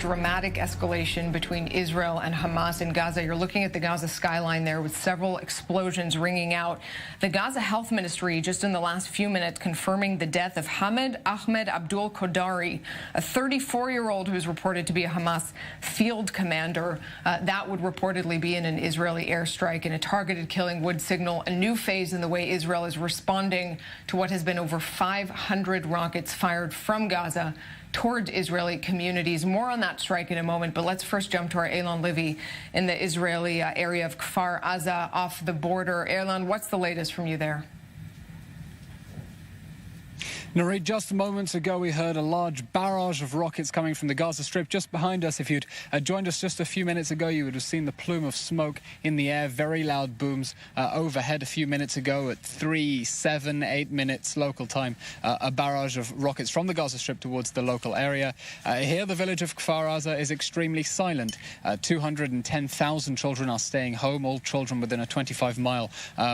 dramatic escalation between Israel and Hamas in Gaza. You're looking at the Gaza skyline there with several explosions ringing out. The Gaza Health Ministry just in the last few minutes confirming the death of Hamed Ahmed Abdul Kodari, a 34-year-old who is reported to be a Hamas field commander. That would reportedly be in an Israeli airstrike, and a targeted killing would signal a new phase in the way Israel is responding to what has been over 500 rockets fired from Gaza towards Israeli communities. More on that strike in a moment, but let's first jump to our Eilon Livy in the Israeli area of Kfar Aza off the border. Eilon, what's the latest from you there? Naree, just moments ago we heard a large barrage of rockets coming from the Gaza Strip just behind us. If you'd joined us just a few minutes ago, you would have seen the plume of smoke in the air, very loud booms overhead a few minutes ago at 3, 7, 8 minutes local time. A barrage of rockets from the Gaza Strip towards the local area. Here, the village of Kfar Aza is extremely silent. 210,000 children are staying home, all children within a 25-mile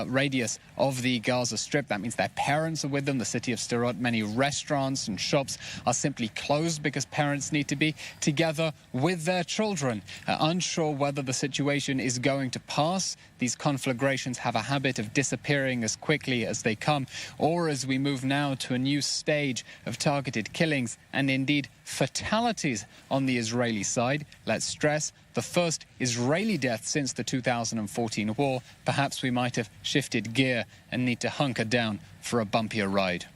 radius of the Gaza Strip. That means their parents are with them. The city of Sderot, many restaurants and shops are simply closed because parents need to be together with their children. Unsure whether the situation is going to pass. These conflagrations have a habit of disappearing as quickly as they come, or as we move now to a new stage of targeted killings and indeed fatalities on the Israeli side. Let's stress, the first Israeli death since the 2014 war. Perhaps we might have shifted gear and need to hunker down for a bumpier ride.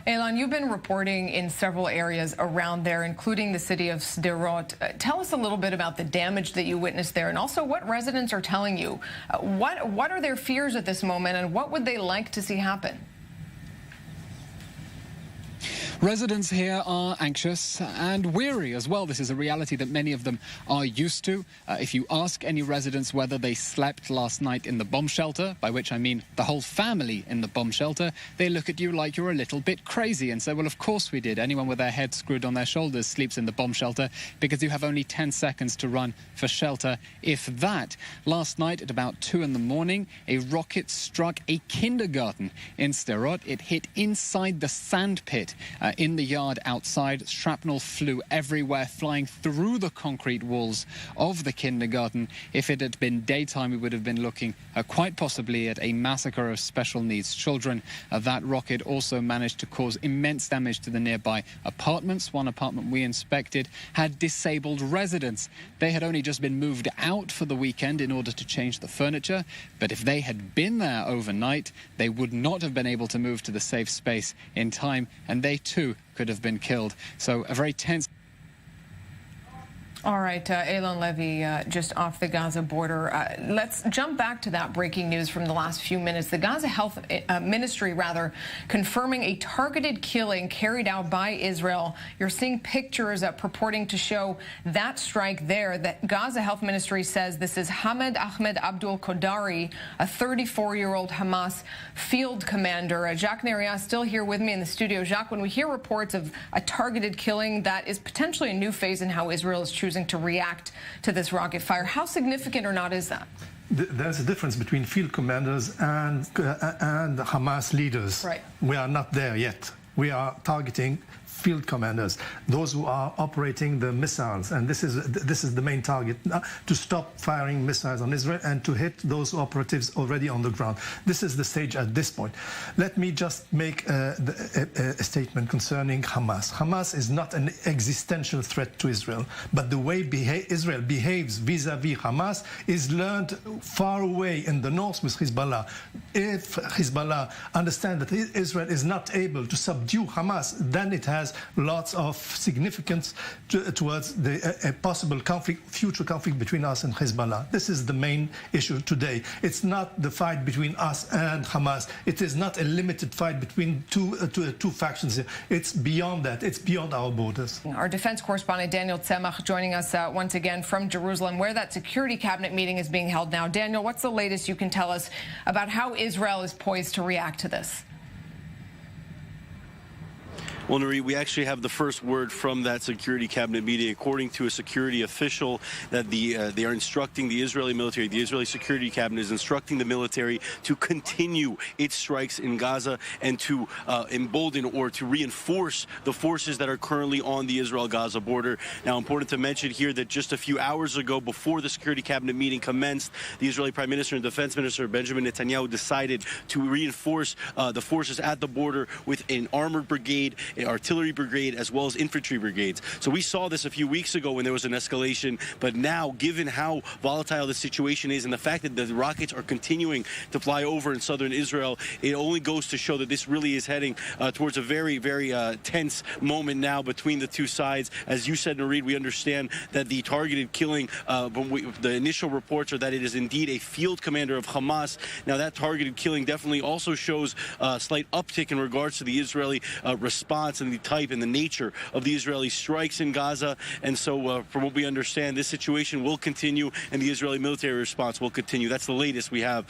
Eilon, you've been reporting in several areas around there, including the city of Sderot. Tell us a little bit about the damage that you witnessed there, and also what residents are telling you. What are their fears at this moment, and what would they like to see happen? Residents here are anxious and weary as well. This is a reality that many of them are used to. If you ask any residents whether they slept last night in the bomb shelter, by which I mean the whole family in the bomb shelter, they look at you like you're a little bit crazy and say, well, of course we did. Anyone with their head screwed on their shoulders sleeps in the bomb shelter because you have only 10 seconds to run for shelter, if that. Last night at about 2 in the morning, a rocket struck a kindergarten in Sderot. It hit inside the sand pit in the yard outside. Shrapnel flew everywhere, flying through the concrete walls of the kindergarten. If it had been daytime, we would have been looking quite possibly at a massacre of special needs children. That rocket also managed to cause immense damage to the nearby apartments. One apartment we inspected had disabled residents. They had only just been moved out for the weekend in order to change the furniture, but if they had been there overnight, they would not have been able to move to the safe space in time, and they too could have been killed. So a very tense. All right, Eilon Livy, just off the Gaza border. Let's jump back to that breaking news from the last few minutes. The Gaza Health Ministry, confirming a targeted killing carried out by Israel. You're seeing pictures purporting to show that strike there. The Gaza Health Ministry says this is Hamed Ahmed Abdul Kodari, a 34-year-old Hamas field commander. Jacques Neria still here with me in the studio. Jacques, when we hear reports of a targeted killing, that is potentially a new phase in how Israel is choosing to react to this rocket fire. How significant or not is that? There's a difference between field commanders and Hamas leaders. Right. We are not there yet. We are targeting field commanders, those who are operating the missiles, and this is the main target, to stop firing missiles on Israel and to hit those operatives already on the ground. This is the stage at this point. Let me just make a statement concerning Hamas. Hamas is not an existential threat to Israel, but the way Israel behaves vis-à-vis Hamas is learned far away in the north with Hezbollah. If Hezbollah understands that Israel is not able to subdue Hamas, then it has lots of significance towards a possible future conflict between us and Hezbollah. This is the main issue today. It's not the fight between us and Hamas. It is not a limited fight between two factions. It's beyond that. It's beyond our borders. Our defense correspondent Daniel Tzemach joining us once again from Jerusalem, where that security cabinet meeting is being held now. Daniel, what's the latest you can tell us about how Israel is poised to react to this? Well, Nuri, we actually have the first word from that security cabinet meeting, according to a security official, that they are instructing the Israeli military, the Israeli security cabinet is instructing the military to continue its strikes in Gaza and to embolden or to reinforce the forces that are currently on the Israel-Gaza border. Now, important to mention here that just a few hours ago, before the security cabinet meeting commenced, the Israeli Prime Minister and Defense Minister Benjamin Netanyahu decided to reinforce the forces at the border with an armored brigade, an artillery brigade, as well as infantry brigades. So we saw this a few weeks ago when there was an escalation, but now, given how volatile the situation is and the fact that the rockets are continuing to fly over in southern Israel, it only goes to show that this really is heading towards a very, very tense moment now between the two sides. As you said, Nareed, we understand that the targeted killing, the initial reports are that it is indeed a field commander of Hamas. Now, that targeted killing definitely also shows a slight uptick in regards to the Israeli response and the type and the nature of the Israeli strikes in Gaza. And so, from what we understand, this situation will continue and the Israeli military response will continue. That's the latest we have.